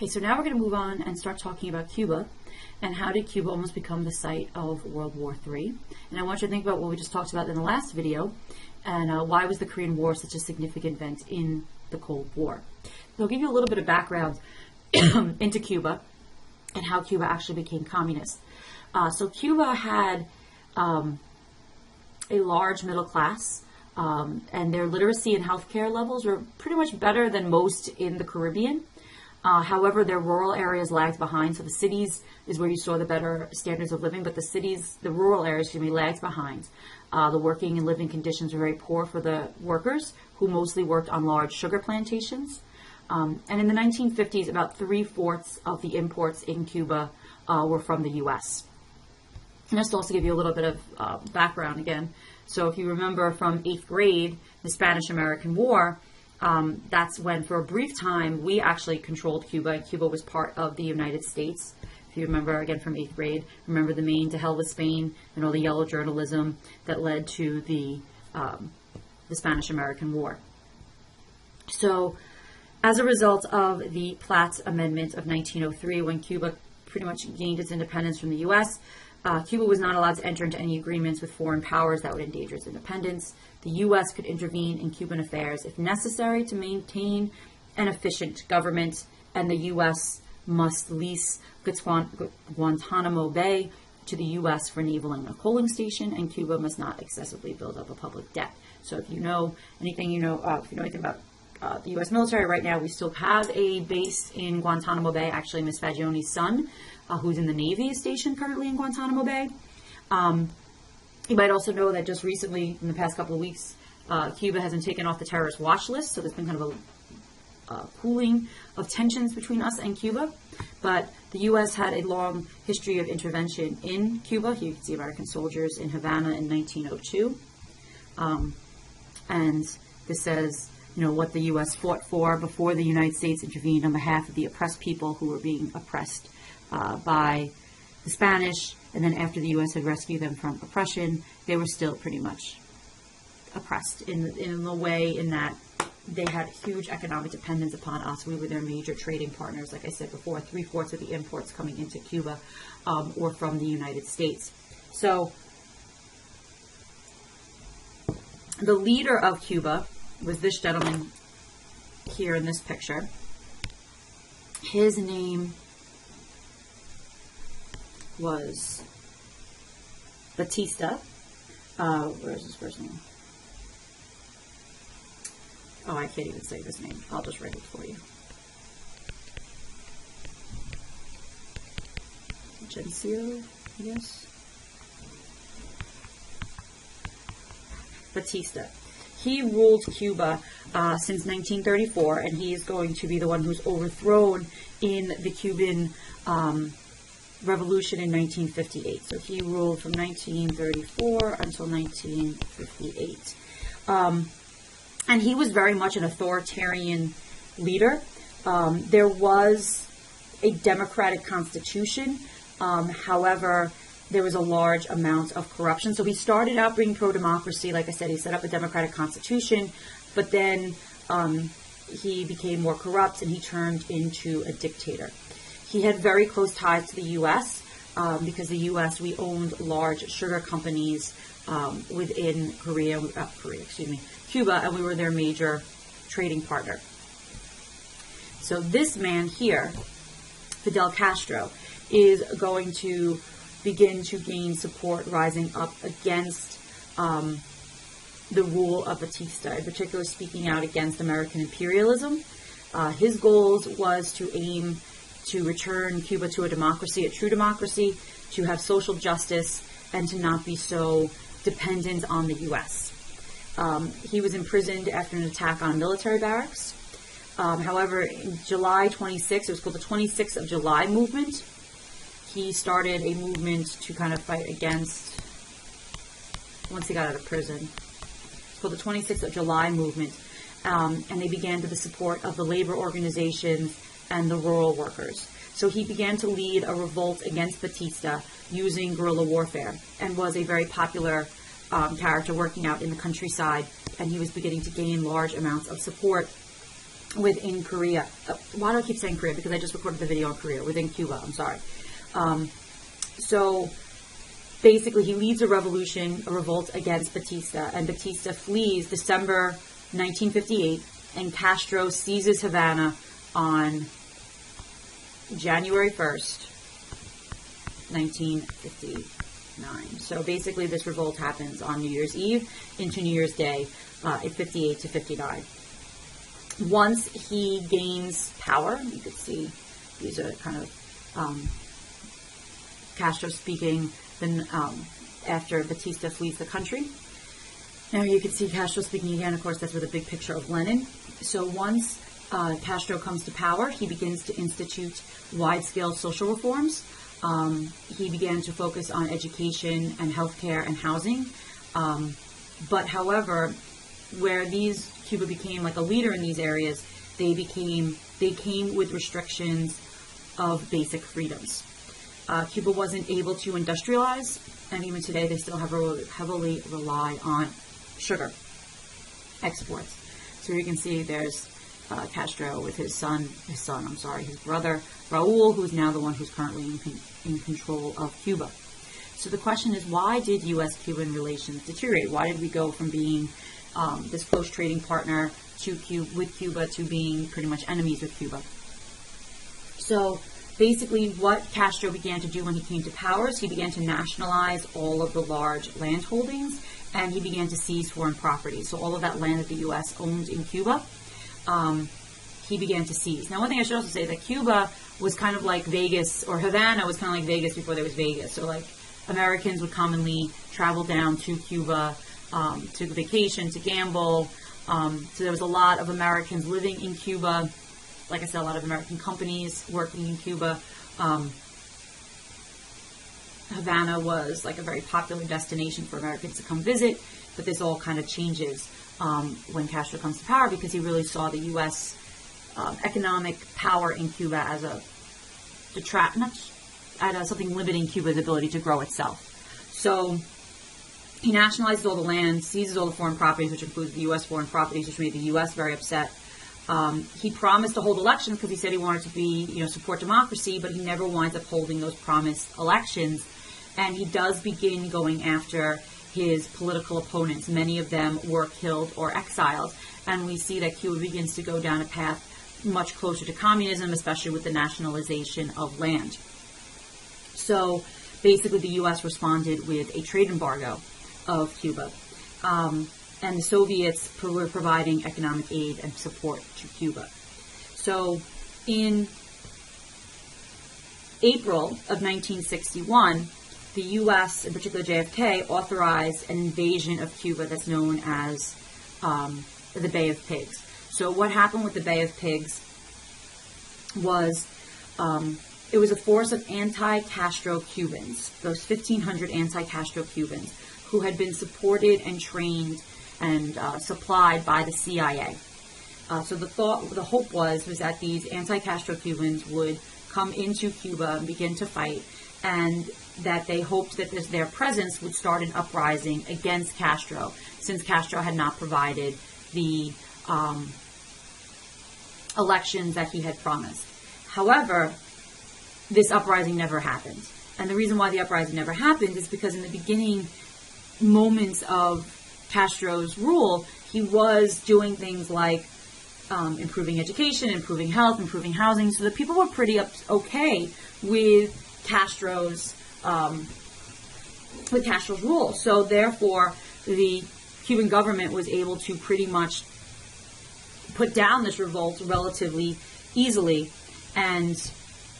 Okay, so now we're going to move on and start talking about Cuba and how did Cuba almost become the site of World War III. And I want you to think about what we just talked about in the last video and why was the Korean War such a significant event in the Cold War. So I'll give you a little bit of background into Cuba and how Cuba actually became communist. So Cuba had a large middle class and their literacy and healthcare levels were pretty much better than most in the Caribbean. However, their rural areas lagged behind. So the cities is where you saw the better standards of living, but the rural areas, lagged behind. The working and living conditions were very poor for the workers, who mostly worked on large sugar plantations. And in the 1950s, about 3/4 of the imports in Cuba were from the U.S. And just to also give you a little bit of background again. So if you remember from 8th grade, the Spanish-American War, that's when, for a brief time, we actually controlled Cuba, and Cuba was part of the United States. If you remember, again, from 8th grade, remember the Maine to hell with Spain and all the yellow journalism that led to the Spanish-American War. So, as a result of the Platt Amendment of 1903, when Cuba pretty much gained its independence from the U.S., Cuba was not allowed to enter into any agreements with foreign powers that would endanger its independence. The U.S. could intervene in Cuban affairs if necessary to maintain an efficient government, and the U.S. must lease Guantanamo Bay to the U.S. for naval and a coaling station, and Cuba must not excessively build up a public debt. So if you know anything, if you know anything about the U.S. military right now, we still have a base in Guantanamo Bay. Actually, Miss Fagione's son, who's in the Navy, is stationed currently in Guantanamo Bay. You might also know that just recently, in the past couple of weeks, Cuba has been taken off the terrorist watch list, so there's been kind of a cooling of tensions between us and Cuba. But the U.S. had a long history of intervention in Cuba. You can see American soldiers in Havana in 1902. And this says, what the U.S. fought for before the United States intervened on behalf of the oppressed people who were being oppressed by the Spanish. And then after the U.S. had rescued them from oppression, they were still pretty much oppressed in the way in that they had huge economic dependence upon us. We were their major trading partners. Like I said before, 3/4 of the imports coming into Cuba were from the United States. So the leader of Cuba was this gentleman here in this picture. His name was Batista. Where's his first name? Oh, I can't even say his name. I'll just write it for you. Gencio, yes. Batista. He ruled Cuba since 1934, and he is going to be the one who's overthrown in the Cuban Revolution in 1958. So he ruled from 1934 until 1958. And he was very much an authoritarian leader. There was a democratic constitution. However, there was a large amount of corruption. So he started out being pro-democracy. Like I said, he set up a democratic constitution, but then he became more corrupt and he turned into a dictator. He had very close ties to the U.S. Because the U.S., we owned large sugar companies within Cuba, and we were their major trading partner. So this man here, Fidel Castro, is going to begin to gain support rising up against the rule of Batista, in particular speaking out against American imperialism. His goals was to aim to return Cuba to a democracy, a true democracy, to have social justice, and to not be so dependent on the U.S. He was imprisoned after an attack on military barracks. However, in July 26, it was called the 26th of July movement. He started a movement to kind of fight against, once he got out of prison, it's called the 26th of July movement. And they began to the support of the labor organizations and the rural workers. So he began to lead a revolt against Batista using guerrilla warfare and was a very popular character working out in the countryside, and he was beginning to gain large amounts of support within Korea. Why do I keep saying Korea? Because I just recorded the video on Korea, within Cuba, I'm sorry. So basically he leads a revolution, a revolt against Batista, and Batista flees December 1958, and Castro seizes Havana on January 1st, 1959. So basically this revolt happens on New Year's Eve into New Year's Day in 58 to 59. Once he gains power, you could see these are kind of Castro speaking after Batista flees the country. Now you can see Castro speaking again. Of course, that's with a big picture of Lenin. So once Castro comes to power, he begins to institute wide-scale social reforms. He began to focus on education and healthcare and housing. But however, where Cuba became like a leader in these areas, they came with restrictions of basic freedoms. Cuba wasn't able to industrialize, and even today they still heavily rely on sugar exports. So you can see there's Castro with his brother Raul, who's now the one who's currently in control of Cuba. So the question is, why did US-Cuban relations deteriorate? Why did we go from being this close trading partner with Cuba to being pretty much enemies with Cuba? So basically what Castro began to do when he came to power is he began to nationalize all of the large land holdings, and he began to seize foreign property. So all of that land that the U.S. owned in Cuba, he began to seize. Now, one thing I should also say is that Cuba was kind of like Vegas, or Havana was kind of like Vegas before there was Vegas. So like Americans would commonly travel down to Cuba to vacation, to gamble. So there was a lot of Americans living in Cuba. Like I said, a lot of American companies working in Cuba. Havana was like a very popular destination for Americans to come visit, but this all kind of changes when Castro comes to power, because he really saw the U.S. Economic power in Cuba as something limiting Cuba's ability to grow itself. So he nationalizes all the land, seizes all the foreign properties, which includes the U.S. foreign properties, which made the U.S. very upset. He promised to hold elections because he said he wanted to support democracy, but he never winds up holding those promised elections. And he does begin going after his political opponents. Many of them were killed or exiled. And we see that Cuba begins to go down a path much closer to communism, especially with the nationalization of land. So basically the U.S. responded with a trade embargo of Cuba. And the Soviets were providing economic aid and support to Cuba. So in April of 1961, the U.S., in particular JFK, authorized an invasion of Cuba that's known as the Bay of Pigs. So what happened with the Bay of Pigs was it was a force of anti-Castro Cubans, those 1,500 anti-Castro Cubans, who had been supported and trained and supplied by the CIA. So the hope was that these anti-Castro Cubans would come into Cuba and begin to fight, and that they hoped that their presence would start an uprising against Castro, since Castro had not provided the elections that he had promised. However, this uprising never happened. And the reason why the uprising never happened is because in the beginning moments of Castro's rule, he was doing things like improving education, improving health, improving housing, so the people were pretty okay with Castro's rule. So therefore, the Cuban government was able to pretty much put down this revolt relatively easily, and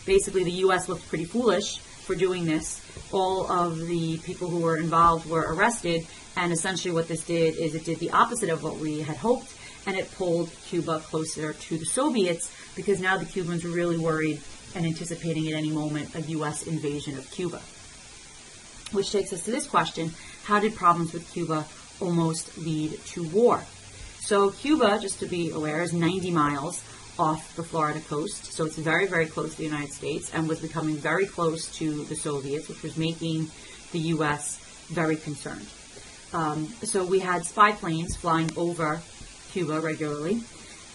basically the U.S. looked pretty foolish for doing this. All of the people who were involved were arrested, and essentially what this did is it did the opposite of what we had hoped, and it pulled Cuba closer to the Soviets, because now the Cubans were really worried and anticipating at any moment a U.S. invasion of Cuba. Which takes us to this question: how did problems with Cuba almost lead to war? So Cuba, just to be aware, is 90 miles off the Florida coast, so it's very, very close to the United States, and was becoming very close to the Soviets, which was making the U.S. very concerned. So we had spy planes flying over Cuba regularly,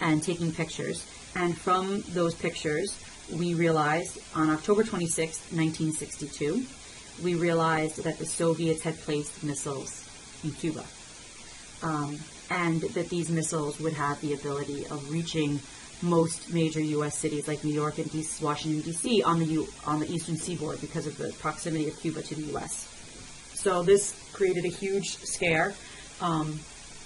and taking pictures. And from those pictures, we realized on October 26, 1962, we realized that the Soviets had placed missiles in Cuba. And that these missiles would have the ability of reaching most major U.S. cities like New York and Washington, D.C. on the eastern seaboard because of the proximity of Cuba to the U.S. So this created a huge scare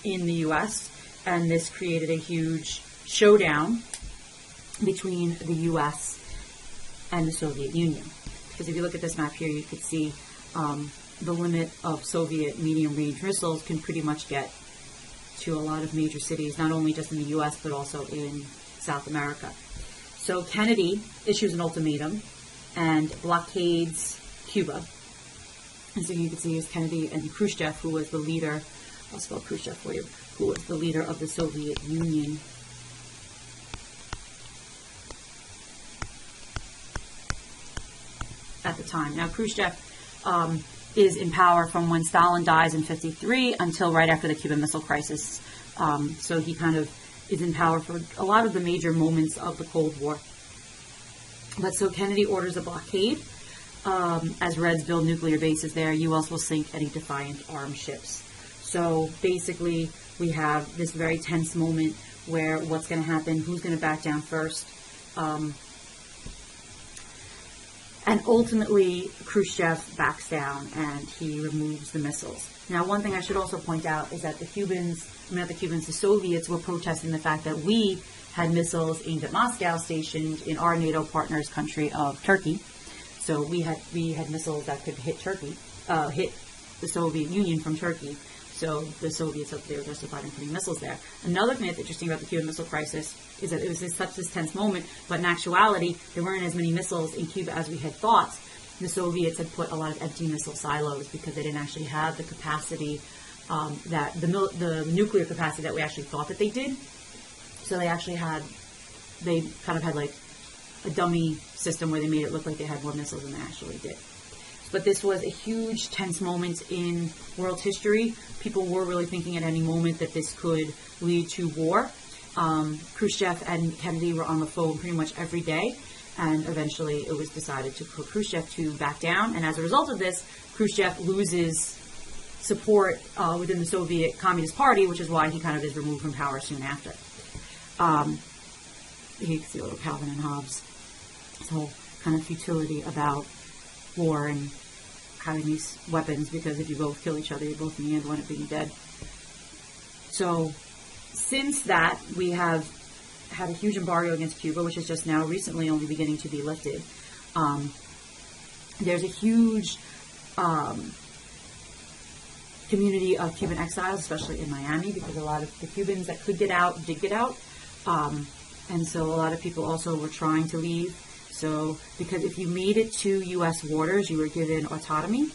in the U.S., and this created a huge showdown between the U.S. and the Soviet Union. Because if you look at this map here, you could see the limit of Soviet medium-range missiles can pretty much get to a lot of major cities, not only just in the U.S., but also in South America. So Kennedy issues an ultimatum and blockades Cuba. And so you can see is Kennedy and Khrushchev, who was the leader, I'll spell Khrushchev for you, who was the leader of the Soviet Union. At the time. Now Khrushchev is in power from when Stalin dies in 1953 until right after the Cuban Missile Crisis. So he kind of is in power for a lot of the major moments of the Cold War. But so Kennedy orders a blockade. As Reds build nuclear bases there, U.S. will sink any defiant armed ships. So basically, we have this very tense moment where what's going to happen, who's going to back down first. And ultimately, Khrushchev backs down and he removes the missiles. Now, one thing I should also point out is that the Soviets were protesting the fact that we had missiles aimed at Moscow stationed in our NATO partners country of Turkey. So we had missiles that could hit Turkey, hit the Soviet Union from Turkey. So the Soviets, they were justified in putting missiles there. Another thing that's interesting about the Cuban Missile Crisis is that it was such this tense moment, but in actuality, there weren't as many missiles in Cuba as we had thought. The Soviets had put a lot of empty missile silos because they didn't actually have the capacity, the nuclear capacity that we actually thought that they did. So they kind of had like a dummy system where they made it look like they had more missiles than they actually did. But this was a huge, tense moment in world history. People were really thinking at any moment that this could lead to war. Khrushchev and Kennedy were on the phone pretty much every day, and eventually it was decided for Khrushchev to back down. And as a result of this, Khrushchev loses support within the Soviet Communist Party, which is why he kind of is removed from power soon after. You can see a little Calvin and Hobbes. This whole kind of futility about war and having these weapons, because if you both kill each other, you both in the end wind up being dead. So since that, we have had a huge embargo against Cuba, which is just now recently only beginning to be lifted. There's a huge community of Cuban exiles, especially in Miami, because a lot of the Cubans that could get out did get out. And so a lot of people also were trying to leave. So, because if you made it to U.S. waters, you were given asylum,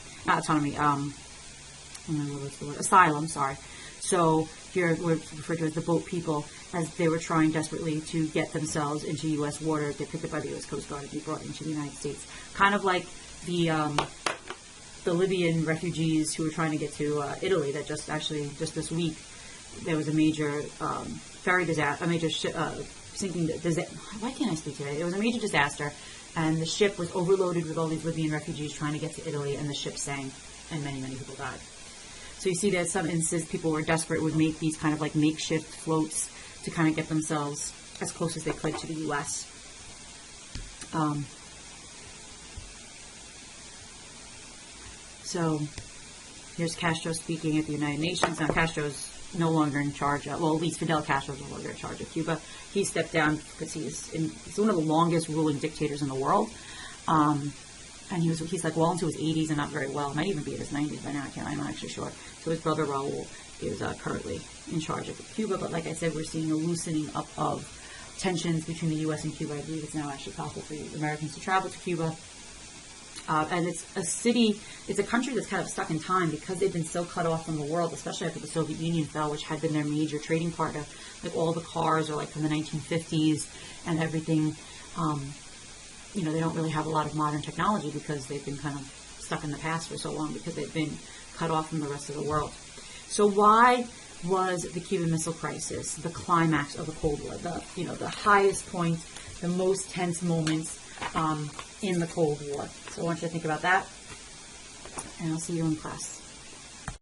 sorry. So, here we're referred to as the boat people, as they were trying desperately to get themselves into U.S. water. They're picked up by the U.S. Coast Guard and be brought into the United States. Kind of like the Libyan refugees who were trying to get to Italy, that just this week, there was a major ferry disaster, a major sinking disaster. Why can't I speak today? It was a major disaster, and the ship was overloaded with all these Libyan refugees trying to get to Italy, and the ship sank, and many, many people died. So you see that some instances people were desperate, would make these kind of like makeshift floats to kind of get themselves as close as they could to the U.S. So here's Castro speaking at the United Nations. Now Castro's no longer in charge of, well, at least Fidel Castro is no longer in charge of Cuba. He stepped down because he's one of the longest ruling dictators in the world. And he's like well into his 80s and not very well. Might even be in his 90s by now. I'm not actually sure. So his brother Raul is currently in charge of Cuba. But like I said, we're seeing a loosening up of tensions between the U.S. and Cuba. I believe it's now actually possible for Americans to travel to Cuba. And it's a country that's kind of stuck in time because they've been so cut off from the world, especially after the Soviet Union fell, which had been their major trading partner. Like all the cars are like from the 1950s and everything. They don't really have a lot of modern technology because they've been kind of stuck in the past for so long because they've been cut off from the rest of the world. So why was the Cuban Missile Crisis, the climax of the Cold War, the highest point, the most tense moments in the Cold War. So I want you to think about that, and I'll see you in class.